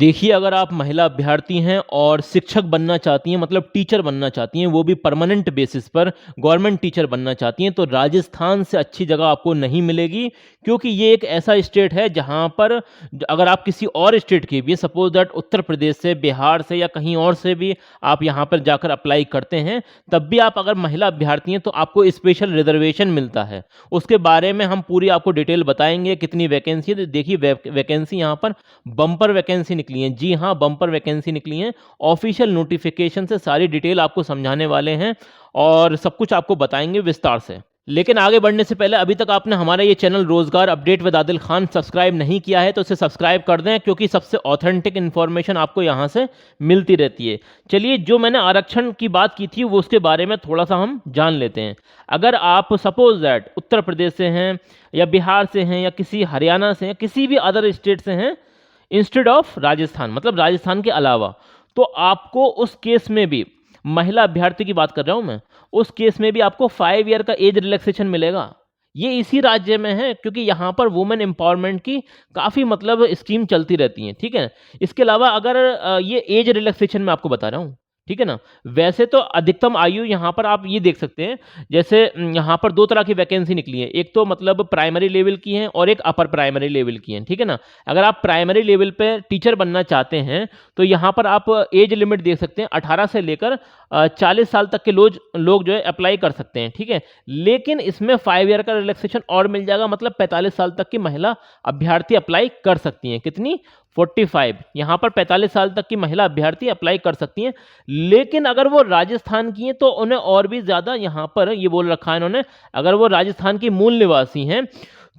देखिए, अगर आप महिला अभ्यर्थी हैं और शिक्षक बनना चाहती हैं, मतलब टीचर बनना चाहती हैं, वो भी परमानेंट बेसिस पर गवर्नमेंट टीचर बनना चाहती हैं, तो राजस्थान से अच्छी जगह आपको नहीं मिलेगी, क्योंकि ये एक ऐसा स्टेट है जहाँ पर अगर आप किसी और स्टेट की भी, सपोज दैट उत्तर प्रदेश से, बिहार से या कहीं और से भी आप यहाँ पर जाकर अप्लाई करते हैं, तब भी आप अगर महिला अभ्यर्थी हैं तो आपको स्पेशल रिजर्वेशन मिलता है। उसके बारे में हम पूरी आपको डिटेल बताएंगे, कितनी वैकेंसी है। तो देखिए, वैकेंसी यहाँ पर बम्पर वैकेंसी निकली हैं। जी हाँ, बम्पर वैकेंसी निकली हैं। ऑफिशियल नोटिफिकेशन से सारी डिटेल आपको समझाने वाले हैं और सब कुछ आपको बताएंगे विस्तार से। लेकिन आगे बढ़ने से पहले अभी तक आपने हमारा ये चैनल रोजगार update with Adil Khan subscribe नहीं किया है तो इसे सब्सक्राइब कर दें, क्योंकि सबसे ऑथेंटिक इन्फॉर्मेशन आपको यहाँ से मिलती रहती है। चलिए, जो मैंने आरक्षण की बात की थी वो उसके बारे में थोड़ा सा हम जान लेते हैं। अगर आप सपोज दैट उत्तर प्रदेश से हैं या बिहार से हैं या किसी हरियाणा से हैं, किसी भी अदर स्टेट से हैं इंस्टेड ऑफ राजस्थान, मतलब राजस्थान के अलावा, तो आपको उस केस में भी, महिला अभ्यर्थी की बात कर रहा हूं मैं, उस केस में भी आपको 5 ईयर का एज रिलैक्सेशन मिलेगा। ये इसी राज्य में है क्योंकि यहाँ पर वुमेन एम्पावरमेंट की काफ़ी मतलब स्कीम चलती रहती हैं, ठीक है। इसके अलावा अगर ये एज रिलैक्सेशन मैं आपको बता रहा हूँ, ठीक है ना। वैसे तो अधिकतम आयु यहाँ पर आप ये देख सकते हैं, जैसे यहाँ पर दो तरह की वैकेंसी निकली है। एक तो मतलब प्राइमरी लेवल की है और एक अपर प्राइमरी लेवल की है, ठीक है ना। अगर आप प्राइमरी लेवल पे टीचर बनना चाहते हैं तो यहाँ पर आप एज लिमिट देख सकते हैं, 18 से लेकर 40 साल तक के लोग जो है अप्लाई कर सकते हैं, ठीक है। लेकिन इसमें 5 ईयर का रिलैक्सेशन और मिल जाएगा, मतलब 45 साल तक की महिला अभ्यर्थी अप्लाई कर सकती हैं। कितनी? 45। यहाँ पर 45 साल तक की महिला अभ्यर्थी अप्लाई कर सकती हैं। लेकिन अगर वो राजस्थान की हैं तो उन्हें और भी ज़्यादा यहाँ पर ये बोल रखा है इन्होंने, अगर वो राजस्थान की मूल निवासी हैं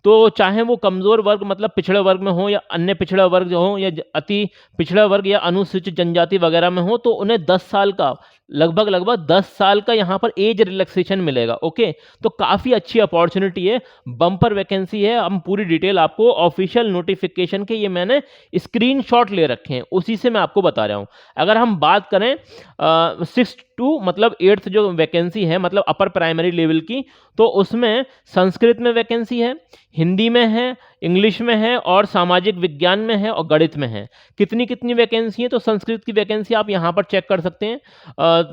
तो चाहे वो कमज़ोर वर्ग मतलब पिछड़े वर्ग में हो या अन्य पिछड़ा वर्ग जो हो या अति पिछड़ा वर्ग या अनुसूचित जनजाति वगैरह में हो, तो उन्हें 10 साल का, लगभग 10 साल का यहाँ पर एज रिलैक्सेशन मिलेगा। ओके, तो काफ़ी अच्छी अपॉर्चुनिटी है, बम्पर वैकेंसी है। हम पूरी डिटेल आपको ऑफिशियल नोटिफिकेशन के, ये मैंने स्क्रीनशॉट ले रखे हैं, उसी से मैं आपको बता रहा हूँ। अगर हम बात करें 6 टू मतलब 8th जो वैकेंसी है, मतलब अपर प्राइमरी लेवल की, तो उसमें संस्कृत में वैकेंसी है, हिंदी में है, इंग्लिश में है और सामाजिक विज्ञान में है और गणित में है। कितनी कितनी वैकेंसी है? तो संस्कृत की वैकेंसी आप यहाँ पर चेक कर सकते हैं।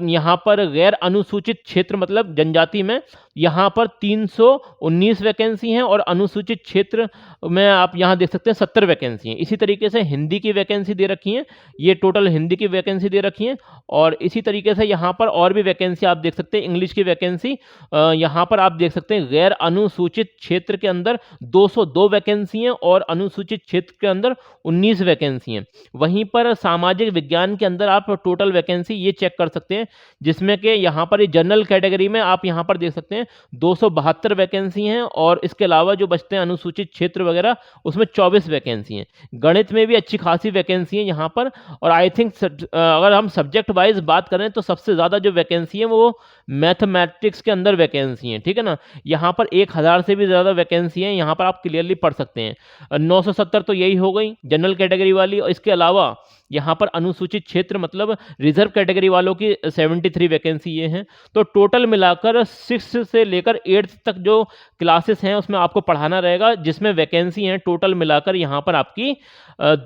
यहाँ पर गैर अनुसूचित क्षेत्र मतलब जनजाति में यहाँ पर 319 वैकेंसी हैं और अनुसूचित क्षेत्र में आप यहाँ देख सकते हैं 70 वैकेंसी हैं। इसी तरीके से हिंदी की वैकेंसी दे रखी है, ये टोटल हिंदी की वैकेंसी दे रखी है। और इसी तरीके से यहाँ पर और भी वैकेंसी आप देख सकते हैं, इंग्लिश की वैकेंसी यहाँ पर आप देख सकते हैं। गैर अनुसूचित क्षेत्र के अंदर 202 वैकेंसी हैं और अनुसूचित क्षेत्र के अंदर 19 वैकेंसी हैं। वहीं पर सामाजिक विज्ञान के अंदर आप टोटल वैकेंसी ये चेक कर सकते हैं, जिसमें कि यहाँ पर जनरल कैटेगरी में आप यहाँ पर देख सकते हैं 272 वैकेंसी हैं और इसके अलावा जो बचते हैं अनुसूचित क्षेत्र वगैरह, उसमें 24 वैकेंसी हैं। गणित में भी अच्छी खासी वैकेंसी है यहाँ पर। और आई थिंक अगर हम सब्जेक्ट वाइज बात करें तो सबसे ज़्यादा जो वैकेंसी है वो मैथमेटिक्स के अंदर वैकेंसी है, ठीक है ना। यहाँ पर 1000 से भी ज़्यादा वैकेंसी है, यहाँ पर आप क्लियरली पढ़ सकते हैं। 970 तो यही हो गई जनरल कैटेगरी वाली, और इसके अलावा यहाँ पर अनुसूचित क्षेत्र मतलब रिजर्व कैटेगरी वालों की 73 वैकेंसी ये हैं। तो टोटल मिलाकर 6 से लेकर 8th तक जो क्लासेस हैं उसमें आपको पढ़ाना रहेगा, जिसमें वैकेंसी हैं टोटल मिलाकर यहाँ पर आपकी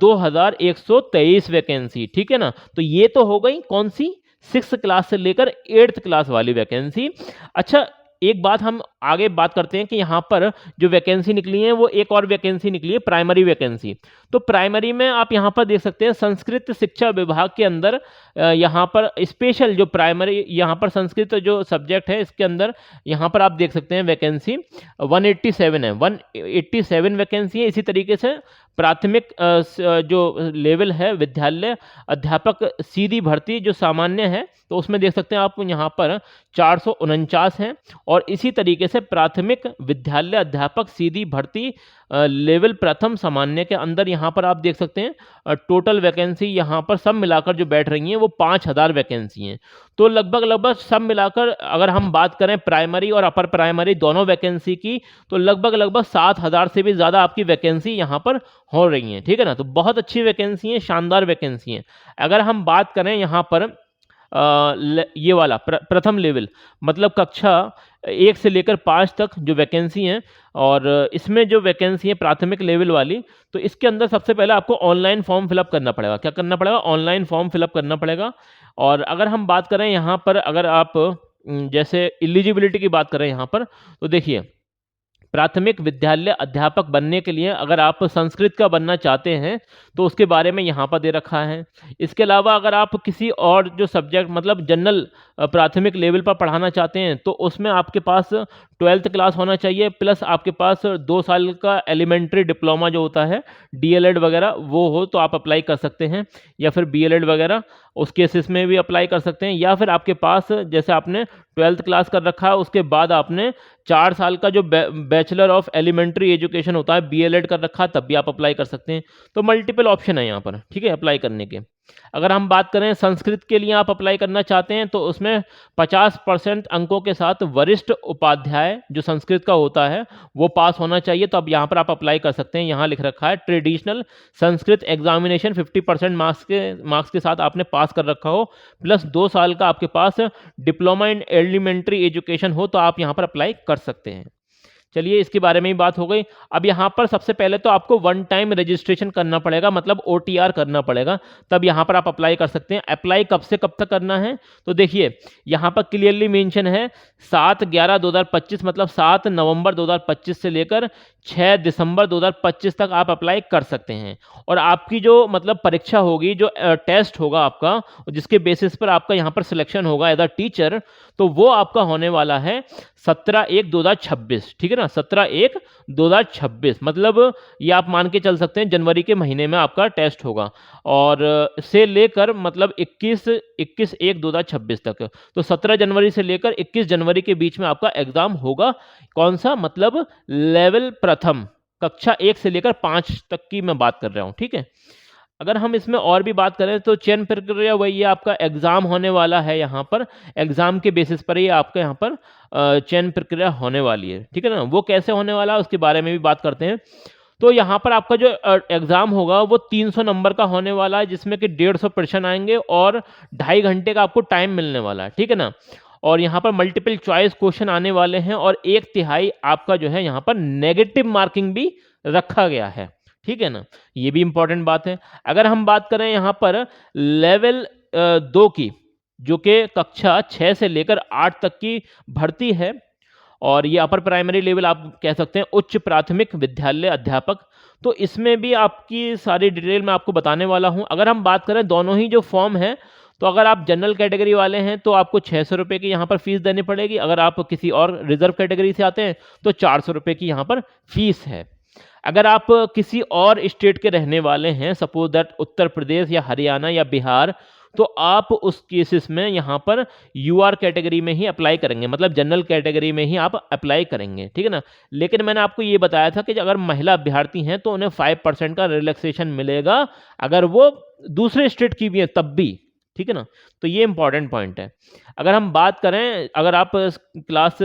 2123 वैकेंसी, ठीक है ना। तो ये तो हो गई कौन सी? 6th क्लास से लेकर 8th क्लास वाली वैकेंसी। अच्छा, एक बात हम आगे बात करते हैं कि यहाँ पर जो वैकेंसी निकली है वो एक और वैकेंसी निकली है, प्राइमरी वैकेंसी। तो प्राइमरी में आप यहाँ पर देख सकते हैं संस्कृत शिक्षा विभाग के अंदर यहाँ पर स्पेशल जो प्राइमरी यहाँ पर संस्कृत जो सब्जेक्ट है इसके अंदर यहाँ पर आप देख सकते हैं वैकेंसी 187 है, 187 वैकेंसी है। इसी तरीके से प्राथमिक जो लेवल है विद्यालय अध्यापक सीधी भर्ती जो सामान्य है, तो उसमें देख सकते हैं आप यहाँ पर 449 हैं। और इसी तरीके से प्राथमिक विद्यालय अध्यापक सीधी भर्ती लेवल प्रथम सामान्य के अंदर यहाँ पर आप देख सकते हैं टोटल वैकेंसी यहाँ पर सब मिलाकर जो बैठ रही हैं वो 5000 वैकेंसी हैं। तो लगभग सब मिलाकर अगर हम बात करें प्राइमरी और अपर प्राइमरी दोनों वैकेंसी की, तो लगभग 7000 से भी ज़्यादा आपकी वैकेंसी यहाँ पर हो रही हैं, ठीक है ना। तो बहुत अच्छी वैकेंसी हैं, शानदार वैकेंसी हैं। अगर हम बात करें यहाँ पर ये वाला प्रथम लेवल मतलब कक्षा 1 से लेकर 5 तक जो वैकेंसी हैं, और इसमें जो वैकेंसी है प्राथमिक लेवल वाली, तो इसके अंदर सबसे पहले आपको ऑनलाइन फॉर्म फिलअप करना पड़ेगा। क्या करना पड़ेगा? ऑनलाइन फॉर्म फिलअप करना पड़ेगा। और अगर हम बात करें यहाँ पर, अगर आप जैसे एलिजिबिलिटी की बात करें यहाँ पर, तो देखिए प्राथमिक विद्यालय अध्यापक बनने के लिए अगर आप संस्कृत का बनना चाहते हैं तो उसके बारे में यहाँ पर दे रखा है। इसके अलावा अगर आप किसी और जो सब्जेक्ट मतलब जनरल प्राथमिक लेवल पर पढ़ाना चाहते हैं तो उसमें आपके पास 12th क्लास होना चाहिए, प्लस आपके पास 2 साल का एलिमेंट्री डिप्लोमा जो होता है डीएलएड वगैरह वो हो तो आप अप्लाई कर सकते हैं, या फिर बीएलएड वगैरह उस केसेस में भी अप्लाई कर सकते हैं। या फिर आपके पास जैसे आपने 12th क्लास कर रखा है उसके बाद आपने 4 साल का जो बैचलर ऑफ एलिमेंट्री एजुकेशन होता है बीएलएड कर रखा है तब भी आप अप्लाई कर सकते हैं। तो मल्टीपल ऑप्शन है यहाँ पर, ठीक है, अप्लाई करने के। अगर हम बात करें संस्कृत के लिए आप अप्लाई करना चाहते हैं तो उसमें 50% अंकों के साथ वरिष्ठ उपाध्याय जो संस्कृत का होता है वो पास होना चाहिए, तो अब यहाँ पर आप अप्लाई कर सकते हैं। यहाँ लिख रखा है ट्रेडिशनल संस्कृत एग्जामिनेशन 50% मार्क्स के साथ आपने पास कर रखा हो, प्लस 2 साल का आपके पास डिप्लोमा इन एलिमेंट्री एजुकेशन हो तो आप यहाँ पर अप्लाई कर सकते हैं। चलिए इसके बारे में ही बात हो गई। अब यहाँ पर सबसे पहले तो आपको 1 टाइम रजिस्ट्रेशन करना पड़ेगा, मतलब OTR करना पड़ेगा, तब यहाँ पर आप अप्लाई कर सकते हैं। अप्लाई कब से कब तक करना है तो देखिए यहाँ पर क्लियरली मेंशन है 7/11/2025 मतलब 7 नवंबर 2025 से लेकर 6 दिसंबर 2025 तक आप अप्लाई कर सकते हैं। और आपकी जो मतलब परीक्षा होगी, जो टेस्ट होगा आपका, जिसके बेसिस पर आपका यहाँ पर सिलेक्शन होगा एज अ टीचर, तो वो आपका होने वाला है 17/1/2026, ठीक है ना, 17/1/2026 मतलब ये आप मान के चल सकते हैं जनवरी के महीने में आपका टेस्ट होगा, और से लेकर मतलब 21/1/2026 तक, तो 17 जनवरी से लेकर 21 जनवरी के बीच में आपका एग्जाम होगा। कौन सा? मतलब लेवल प्रथम, कक्षा 1 से लेकर 5 तक की मैं बात कर रहा हूँ, ठीक है। अगर हम इसमें और भी बात करें तो चयन प्रक्रिया वही है, आपका एग्जाम होने वाला है यहाँ पर, एग्जाम के बेसिस पर ही आपका यहाँ पर चयन प्रक्रिया होने वाली है, ठीक है ना। वो कैसे होने वाला है उसके बारे में भी बात करते हैं। तो यहाँ पर आपका जो एग्जाम होगा वो 300 नंबर का होने वाला है, जिसमें कि 150 प्रश्न आएंगे और 2.5 घंटे का आपको टाइम मिलने वाला है, ठीक है ना। और यहाँ पर मल्टीपल चॉइस क्वेश्चन आने वाले हैं, और 1/3 आपका जो है यहाँ पर नेगेटिव मार्किंग भी रखा गया है, ठीक है ना, ये भी इंपॉर्टेंट बात है। अगर हम बात करें यहाँ पर लेवल 2 की, जो कि कक्षा 6 से लेकर 8 तक की भर्ती है, और ये अपर प्राइमरी लेवल आप कह सकते हैं, उच्च प्राथमिक विद्यालय अध्यापक, तो इसमें भी आपकी सारी डिटेल मैं आपको बताने वाला हूँ। अगर हम बात करें दोनों ही जो फॉर्म है, तो अगर आप जनरल कैटेगरी वाले हैं तो आपको 600 रुपये की यहाँ पर फीस देनी पड़ेगी। अगर आप किसी और रिजर्व कैटेगरी से आते हैं तो 400 रुपये की यहाँ पर फीस है। अगर आप किसी और स्टेट के रहने वाले हैं, सपोज दैट उत्तर प्रदेश या हरियाणा या बिहार, तो आप उस केसेस में यहाँ पर यूआर कैटेगरी में ही अप्लाई करेंगे, मतलब जनरल कैटेगरी में ही आप अप्लाई करेंगे, ठीक है ना। लेकिन मैंने आपको ये बताया था कि अगर महिला अभ्यर्थी हैं तो उन्हें 5% का रिलैक्सेशन मिलेगा, अगर वो दूसरे स्टेट की भी है तब भी, ठीक है ना। तो ये इंपॉर्टेंट पॉइंट है। अगर हम बात करें, अगर आप क्लास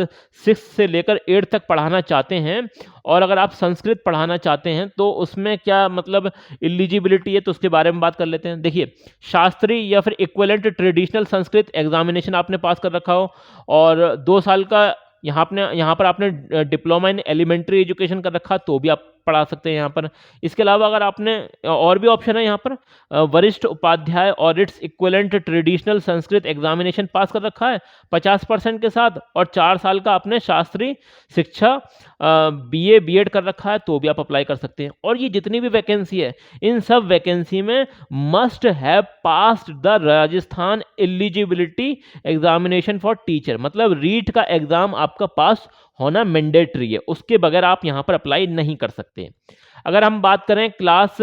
6 से लेकर 8 तक पढ़ाना चाहते हैं और अगर आप संस्कृत पढ़ाना चाहते हैं तो उसमें क्या मतलब एलिजिबिलिटी है, तो उसके बारे में बात कर लेते हैं। देखिए, शास्त्रीय या फिर इक्विवेलेंट ट्रेडिशनल संस्कृत एग्जामिनेशन आपने पास कर रखा हो, और 2 साल का यहाँ पर आपने डिप्लोमा इन एलिमेंट्री एजुकेशन कर रखा, तो भी आप पढ़ा सकते हैं यहाँ पर। इसके अलावा अगर आपने और भी ऑप्शन है यहाँ पर, वरिष्ठ उपाध्याय और its equivalent traditional Sanskrit examination पास कर रखा है 50% के साथ, और 4 साल का आपने शास्त्रीय शिक्षा BA BEd कर रखा है, तो भी आप अप्लाई कर सकते हैं। और ये जितनी भी वैकेंसी है, इन सब वैकेंसी में must have passed the Rajasthan eligibility examination for teacher, मतलब रीट का एग्जाम आपका पास होना मैंडेटरी है, उसके बगैर आप यहाँ पर अप्लाई नहीं कर सकते। अगर हम बात करें क्लास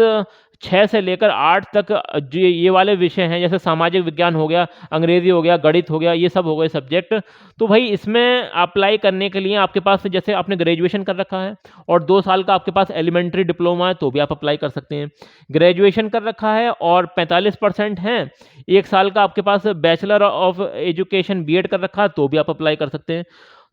6 से लेकर 8 तक जो ये वाले विषय हैं, जैसे सामाजिक विज्ञान हो गया, अंग्रेजी हो गया, गणित हो गया, ये सब हो गए सब्जेक्ट, तो भाई इसमें अप्लाई करने के लिए आपके पास जैसे आपने ग्रेजुएशन कर रखा है और 2 साल का आपके पास एलिमेंट्री डिप्लोमा है, तो भी आप अप्लाई कर सकते हैं। ग्रेजुएशन कर रखा है और 45% हैं, 1 साल का आपके पास बैचलर ऑफ एजुकेशन BEd कर रखा है, तो भी आप अप्लाई कर सकते हैं।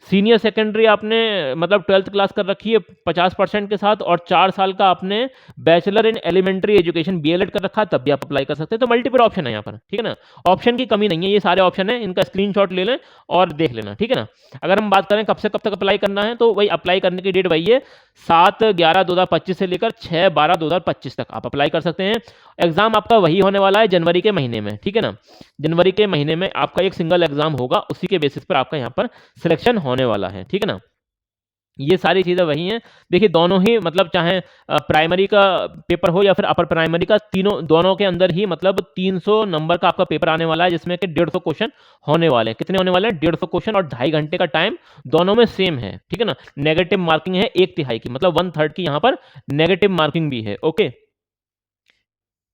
सीनियर सेकेंडरी आपने मतलब 12th क्लास कर रखी है 50% के साथ, और 4 साल का आपने bachelor in elementary education BElEd कर रखा है, तब भी आप अप्लाई कर सकते हैं। तो मल्टीपल ऑप्शन है यहाँ पर, ठीक है ना। ऑप्शन की कमी नहीं है, ये सारे ऑप्शन है, इनका स्क्रीनशॉट ले लें और देख लेना, ठीक है ना। अगर हम बात करें कब से कब तक अप्लाई करना है, तो वही अप्लाई करने की डेट वही है 7/11/2025 से लेकर 6/12/2025 तक आप अप्लाई कर सकते हैं। एग्जाम आपका वही होने वाला है जनवरी के महीने में, ठीक है ना। जनवरी के महीने में आपका एक सिंगल एग्जाम होगा, उसी के बेसिस पर आपका यहाँ पर सिलेक्शन होने वाला है, ठीक है ना। ये सारी चीज़ें वही हैं। देखिए दोनों ही मतलब चाहे प्राइमरी का पेपर हो या फिर अपर प्राइमरी का, तीनों दोनों के अंदर ही मतलब 300 नंबर का आपका पेपर आने वाला है, जिसमें कि 150 क्वेश्चन होने वाले हैं। कितने होने वाले हैं? 150 क्वेश्चन, और 2.5 घंटे का टाइम दोनों में सेम है, ठीक है ना। नेगेटिव मार्किंग है 1/3 की, मतलब 1/3 की यहाँ पर नेगेटिव मार्किंग भी है, ओके।